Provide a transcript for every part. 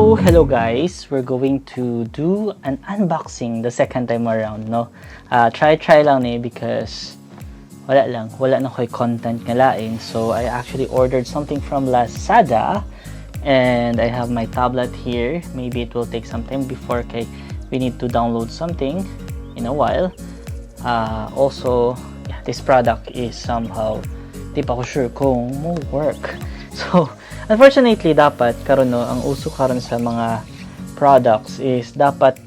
So, hello guys, we're going to do an unboxing the second time around, no? Try lang ni because wala na ko'y content nga lain. So, I actually ordered something from Lazada and I have my tablet here. Maybe it will take some time before we need to download something in a while. Also, yeah, this product is somehow di pa ko sure kung mo work. So, unfortunately, dapat karon no, ang uso karon sa mga products is dapat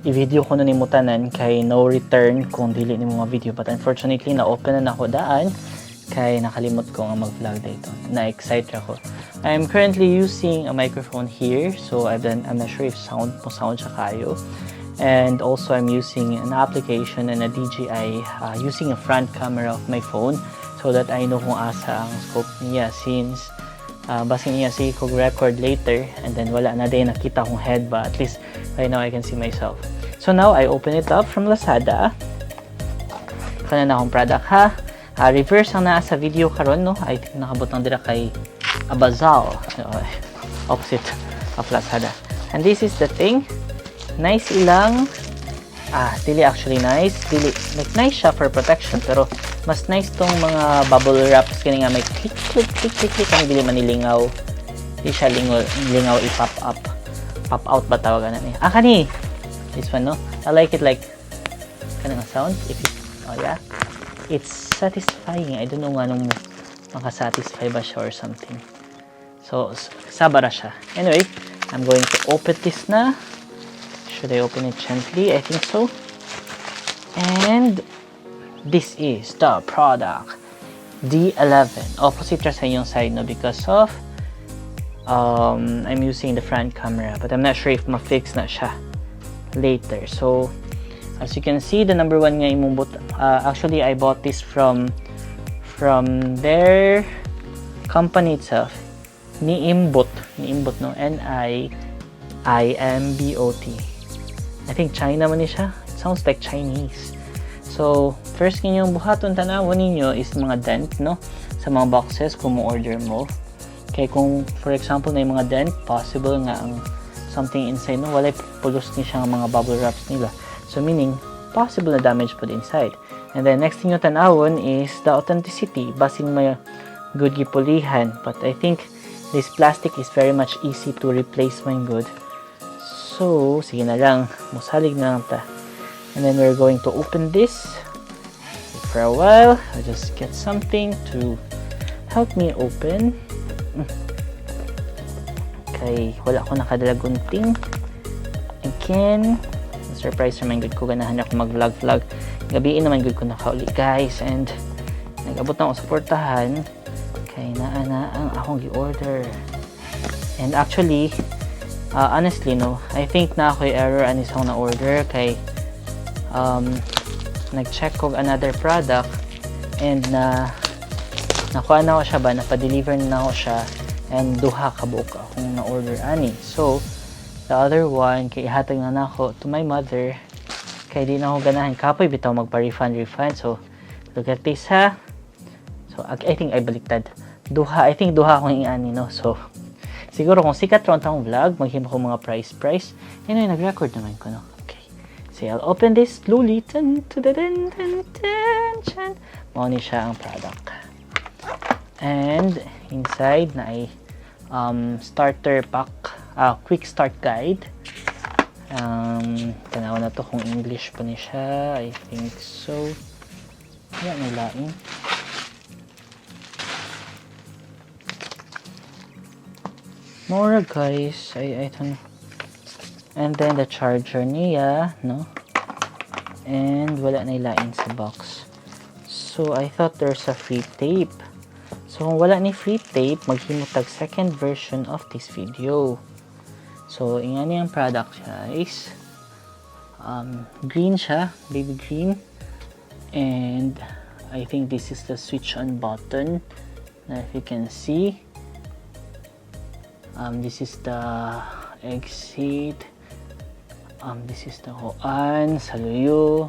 i-video ko na nimo tanan kay no return kung dili nimo mga video. But unfortunately, na-open na ako daan kay nakalimot ko nga mag-vlog dito. Na-excite ako. I'm currently using a microphone here, so I'm not sure if sound siya kayo. And also, I'm using an application and a DJI using a front camera of my phone so that I know kung asa ang scope niya since basin niya si ko record later and then wala na din nakita kong head ba, at least right now I can see myself. So now I open it up from Lazada. Kana na akong product ha. Reverse ang naa sa video karon no. I think nakabot lang dira kay Abazal, opposite of Lazada. And this is the thing. Nice ilang dili actually nice, dili like nice siya for protection pero mas nice tong mga bubble wraps kini nga may click kani dili manilingaw. Di siya lingaw i-pop out ba tawagan na niya. Kani this one no, I like it like kanang sound if it, oh yeah, it's satisfying. I don't know nga nung makasatisfy ba siya or something. So sabara siya. Anyway, I'm going to open this na. Should I open it gently? I think so. And this is the product D11. Opposite sa yung side no because of I'm using the front camera, but I'm not sure if ma-fix na siya later. So as you can see, the number one nga imong actually I bought this from their company itself. Niimbot no, Niimbot. I think China man ni siya. It sounds like Chinese. So, first ninyong buhaton tanawon ninyo is mga dent, no? Sa mga boxes kung mo-order mo. Kaya kung, for example, na yung mga dent, possible nga ang something inside, no? Walay pulos ni siya ng mga bubble wraps nila. So, meaning, possible na damage po inside. And then, next thing yung tanawon is the authenticity. Basin may good gipulihan. But I think this plastic is very much easy to replace man good. So, sige na lang. Musalig na lang ta. And then we're going to open this. For a while, I'll just get something to help me open. Okay, wala ko nakadala gunting. Again, surprise naman good ko. Ganahan ako mag-vlog. Gabiin naman good ko nakauli, guys. And nag-abot na ako suportahan. Kay na ang akong gi-order. And actually, honestly no, I think na ako'y error anis akong na-order kay nag-check ko another product and nakuha na ako siya ba, napadeliver na ako siya and duha ka buok akong na-order ani. So, the other one, kay ihatag na ako to my mother kay di na ako ganahan kapoy bitaw magpa-refund. So, look at this ha. So, I think I baliktad. I think duha akong iani no. So, siguro kung sikat ron tang vlog, maghimo ko mga price. Anyway, nag-record naman ko, no? Okay. So, I'll open this slowly. Mao ni siya ang product. And, inside na ay starter pack, quick start guide. Tanaw na to kung English pa ni siya. I think so. Yan, nalain. More guys, I don't know. And then the charger niya, no? And wala na ilain sa box. So I thought there's a free tape. So kung wala ni free tape, maghimutag second version of this video. So ingani ang product guys. Green siya, baby green. And I think this is the switch on button. Now if you can see. This is the exit. This is the hoan, saluyo.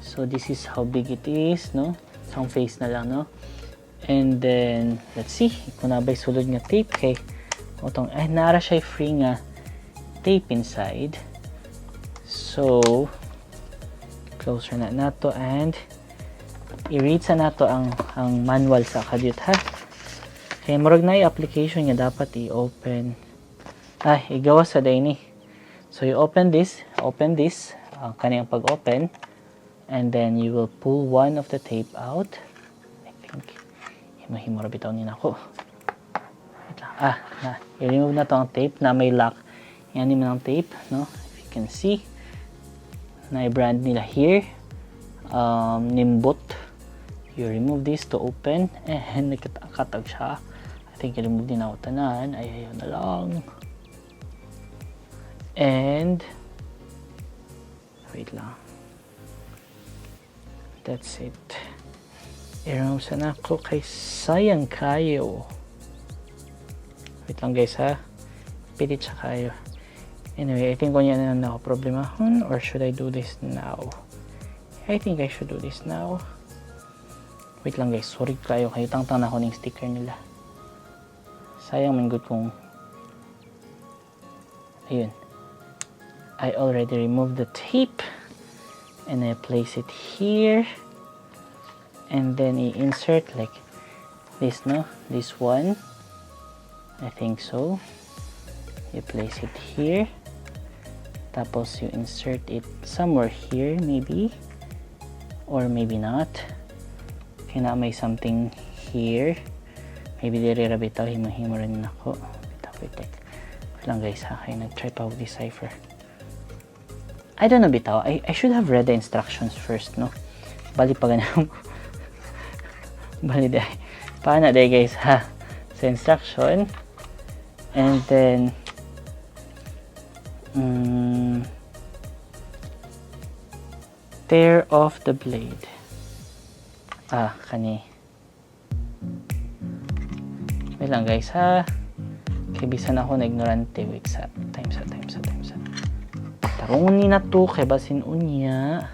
So this is how big it is, no? Isang face na lang, no? And then let's see kung nabay sulod nga tape kay Utong, ay, nara siya free nga tape inside. So, close na nato and i-read sa nato ang manual sa kadyut ha. Kaya murag na yung application nga dapat i-open. Ay, igawas sa day ni. So, you open this, kaniyang pag-open, and then you will pull one of the tape out. I think, himo-himo bitaw ni nako. Wait lang. I-remove na to ang tape na may lock. Yan naman ang tape, no? If you can see, na i-brand nila here, Nimbot. You remove this to open, and nagkatag siya. I think i-remove din ako tanan. Ayaw na lang. And wait lang. That's it. I-remove sana ko kay sayang kayo. Wait lang guys ha. Pilit siya kayo. Anyway, I think kung yan na ako problemahon, or should I do this now? I think I should do this now. Wait lang guys, sorry kayo. Tangtang na ako ng sticker nila. Sayang man good kung ayun. I already removed the tape and I place it here, and then I insert like this, no? This one, I think so. You place it here, tapos you insert it somewhere here maybe, or maybe not. Kaya may something here. Maybe dire ra bitaw, himo-himo rin ako. Wait lang guys ha, kaya nag-try pa ako decipher. I don't know bitaw, I should have read the instructions first, no? Bali pa ganun. Bali day. Paano day guys ha? Sa instruction. And then tear off the blade. Kani. Wait lang guys ha. Kaya bisan ako na ignorante. Wait sa. Times. Tarungon ni na to. Kaya basin unya.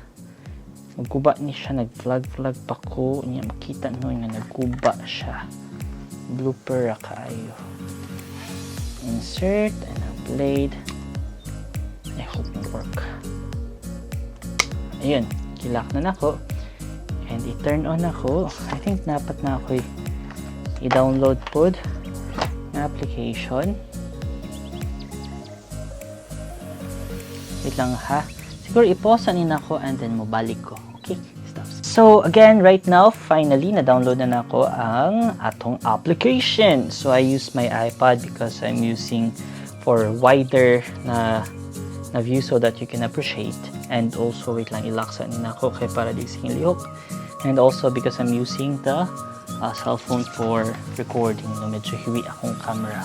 Magkuba ni siya. Nag-vlog pa ko. Unya makita no nga nagkuba siya. Blooper kaayo. Insert and a blade. I hope it work. Ayun. Kilak na nako. And i-turn on ako. I think dapat na ako i-download pod na application. Wait lang ha. Siguro i-pause na ako and then mabalik ko. Okay? So again, right now, finally, na-download na ako ang atong application. So I use my iPad because I'm using for wider na view so that you can appreciate. And also, wait lang, ilaksa na ako kay para di sing lihok. And also because I'm using the cell phone for recording. No, medyo hiwi akong camera.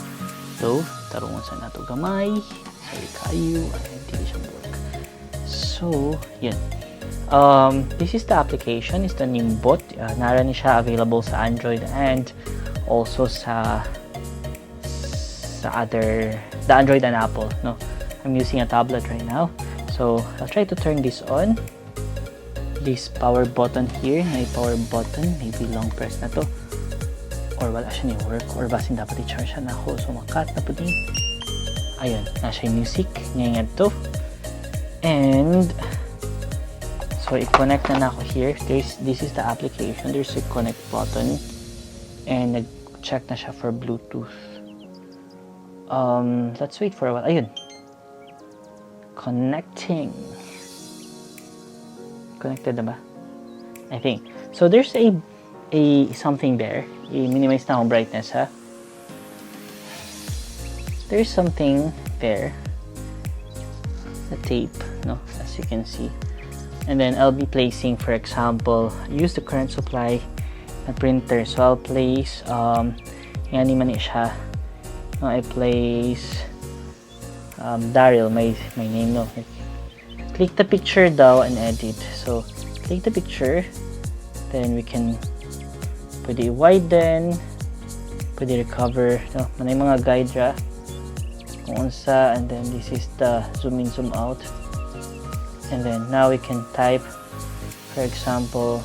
So, tarungon sa nato gamay. Sorry kayo. Hindi siya work. So, yun. This is the application. It's the Nimbot. Nara ni siya available sa Android and also sa the Android and Apple. No, I'm using a tablet right now. So, I'll try to turn this on. This power button here, may power button, maybe long press na to, or wala siya ni work, or basin dapat i-charge siya na ako, so makat na po din. Ayun, nasa yung music, ngayon to. And so i-connect na ako here. This is the application. There's a connect button, and nag-check na siya for Bluetooth. Let's wait for a while. Ayun, connecting. Connected na ba? I think. So there's a something there. I-minimize na akong brightness ha. There's something there. The tape, no? As you can see. And then I'll be placing, for example, use the current supply na printer. So I'll place yan naman siya. No, I place Daryl, my name, no? Click the picture daw and edit. So, click the picture. Then we can pwede widen, pwede recover. No, manay mga guide ra kung unsa, and then this is the zoom in, zoom out. And then now we can type, for example,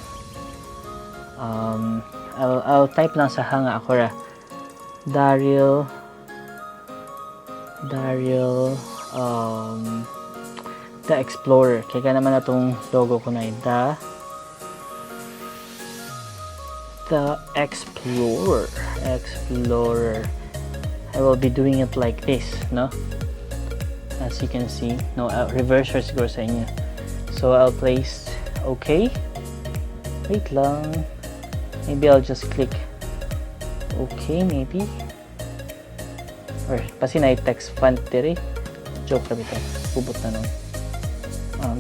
I'll type lang sa hanga ako ra. Daryl Daryl the Explorer. Kaya naman na itong logo ko na the Explorer. I will be doing it like this, no? As you can see, no, reverse siguro sa inyo. So I'll place okay. Wait lang. Maybe I'll just click okay, maybe. Or pasin ay text font diri. Joke lang ito. Pubot na nun.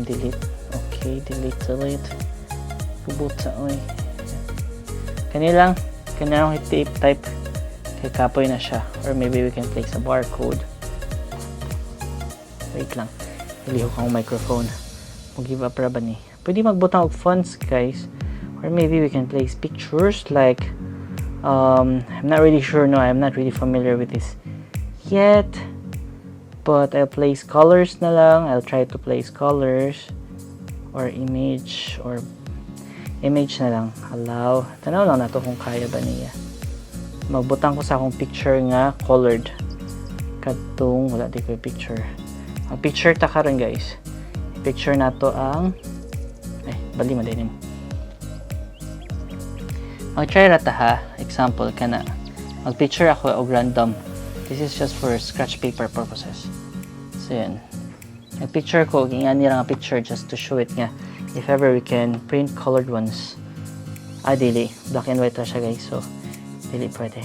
Delete. Okay, delete. Pubot sa oy. Kanilang type kay kapoy na siya. Or maybe we can place a barcode. Wait lang. Iliho kang microphone. Mag-give up ra ba ni? Pwede magbutang og fonts, guys. Or maybe we can place pictures like I'm not really sure, no, I'm not really familiar with this yet, but I'll place colors na lang. I'll try to place colors or image na lang. Allow. Tanaw lang nato kung kaya ba niya. Magbutang ko sa akong picture nga colored. Kadtong wala di ko picture. Ang picture ta karon, guys. Picture nato ang bali madinin. Mag-try rata ha. Example kana. Mag-picture ako og random. This is just for scratch paper purposes. So yan. Mag-picture ko og ingani ra nga picture just to show it nga if ever we can print colored ones. Dili. Black and white ra siya, guys. So dili pwede.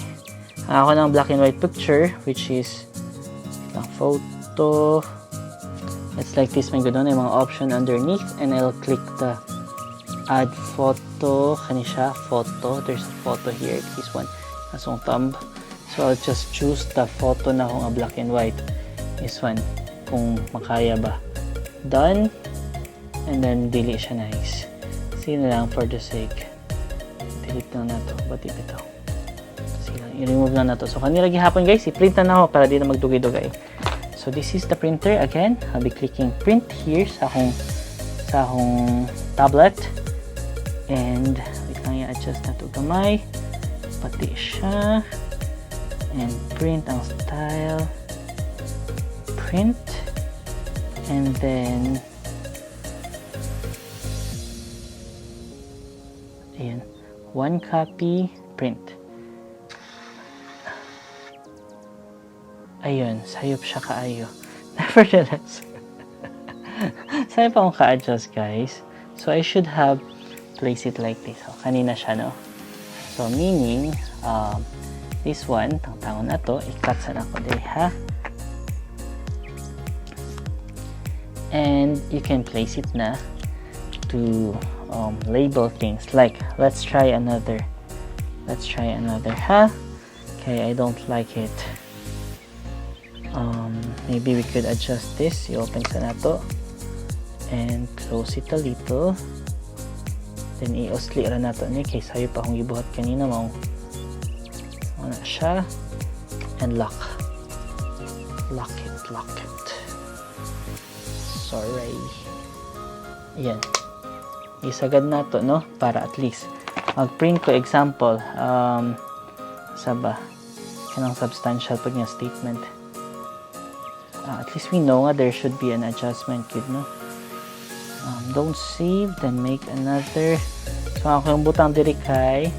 Ako ng black and white picture which is photo. It's like this, may ganoon ay mga option underneath, and I'll click the add photo. Kani siya, photo. There's a photo here. This one. Asong thumb. So I'll just choose the photo na kung black and white. This one. Kung makaya ba. Done. And then delete siya, nice. Sige na lang for the sake. Delete lang na to. Ba't ito? Sige lang. I-remove lang na to. So kanila gihapon, guys. I-print na ako para di na magdugay-dugay. So this is the printer. Again, I'll be clicking print here sa akong tablet. And wait lang, i-adjust na ito gamay. Pati siya. And print ang style. Print. And then ayan. One copy, print. Ayun, sayop siya kaayo. Nevertheless, sayop akong ka-adjust, guys. So I should have placed it like this. So, kanina siya, no? So meaning, this one, tangtangon na to, i-cut sa na ko din, ha? And you can place it na to label things. Like, let's try another, ha? Okay, I don't like it. Maybe we could adjust this. I-open sa nato and close it a little. Then i-osli ra nato ni kay sayo pa akong gibuhat kanina mo. Ano siya? And lock it. Sorry. Ayan. Isagad nato, no? Para at least mag-print ko example. Saba kanang substantial pag niya statement. At least we know there should be an adjustment, kid, no? Don't save, then make another. So ako yung butang diri kay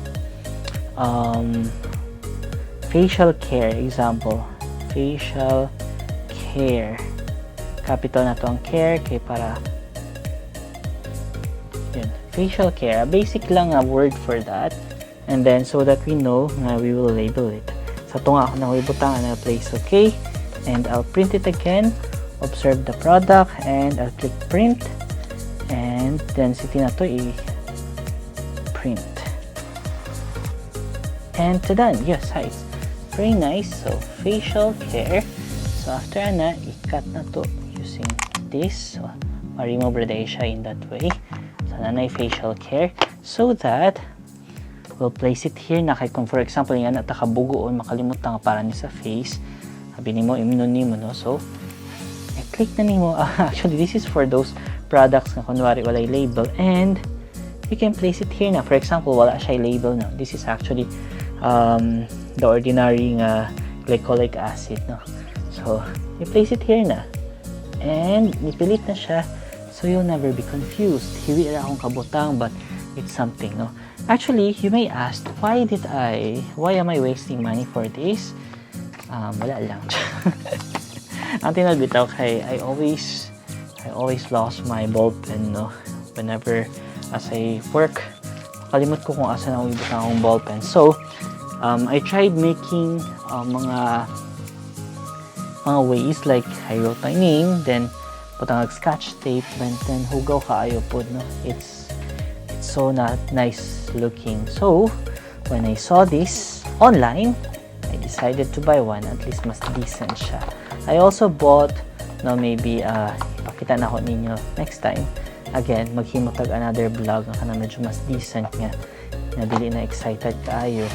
facial care, example. Facial care. Capital na to ang care kay para yun. Facial care. Basic lang a word for that. And then so that we know na we will label it. Sa tunga ako na ibutang na place okay. And I'll print it again, observe the product, and I'll click print, and density na to i-print. And done. Yes, it's very nice. So facial care. So after na, i-cut na to using this. So ma-remove siya in that way. So nanay facial care. So that we'll place it here na kay kung for example nga natakabugoon makalimutan nga para ni sa face. Sabi nimo iminon nimo, no? So i-click na nimo. Actually this is for those products na kunwari walay label, and you can place it here na. For example, wala siya label, no? This is actually the ordinary glycolic acid, no? So i-place it here na. And nipilit na siya. So you'll never be confused. Hiwi ra akong kabutang, but it's something, no? Actually, you may ask, why am I wasting money for this? Wala lang. Ang tinabitaw kay, I always lost my ball pen, no? Whenever, as I work, kalimut ko kung asan ako ibutang akong ball pen. So, I tried making mga ways, like I wrote my name, then butang scotch tape, and then hugaw kaayo pod, no? It's so not nice looking. So when I saw this online, I decided to buy one. At least mas decent siya. I also bought, no, maybe ipakita na ko ninyo next time. Again, maghimutag another vlog na kana medyo mas decent nga, na dili na excited kaayo.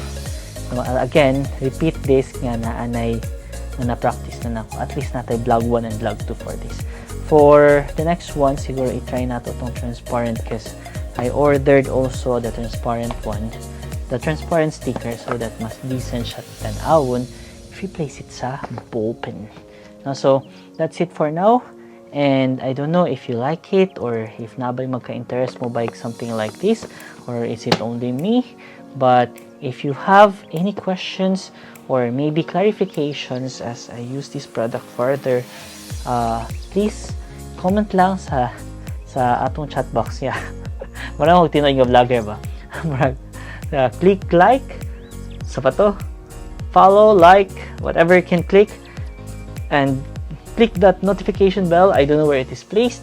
Again, repeat this nga na na-practice na nako. At least natay vlog 1 and vlog 2 for this. For the next one, siguro i-try nato itong transparent because I ordered also the transparent one, the transparent sticker, so that mas decent siya tan-awon if you place it sa ball pen. So that's it for now, and I don't know if you like it or if nabay magka-interest mo buy something like this, or is it only me. But if you have any questions or maybe clarifications as I use this product further, please comment lang sa atong chat box. Yeah. Marang magtinoy nga vlogger ba? Click like sa pato, follow, like, whatever you can click, and click that notification bell. I don't know where it is placed,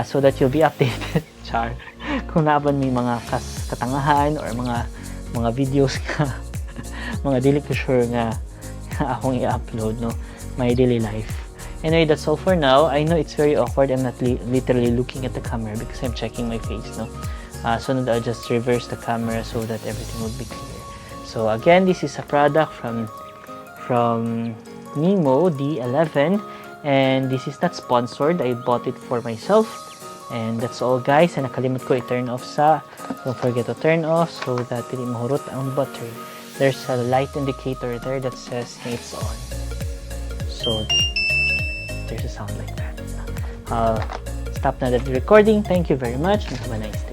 so that you'll be updated. Char. Kung naban may mga katangahan or mga videos nga mga dili ko sure nga akong i-upload, no, my daily life. Anyway, that's all for now. I know it's very awkward. I'm not literally looking at the camera because I'm checking my face, no. So now I'll just reverse the camera so that everything will be clear. So again, this is a product from Nemo D11, and this is not sponsored. I bought it for myself, and that's all, guys. And nakalimot ko i-turn off don't forget to turn off so that dili mahurot ang battery. There's a light indicator there that says it's on. So there's a sound like that. Stop now the recording. Thank you very much and have a nice day.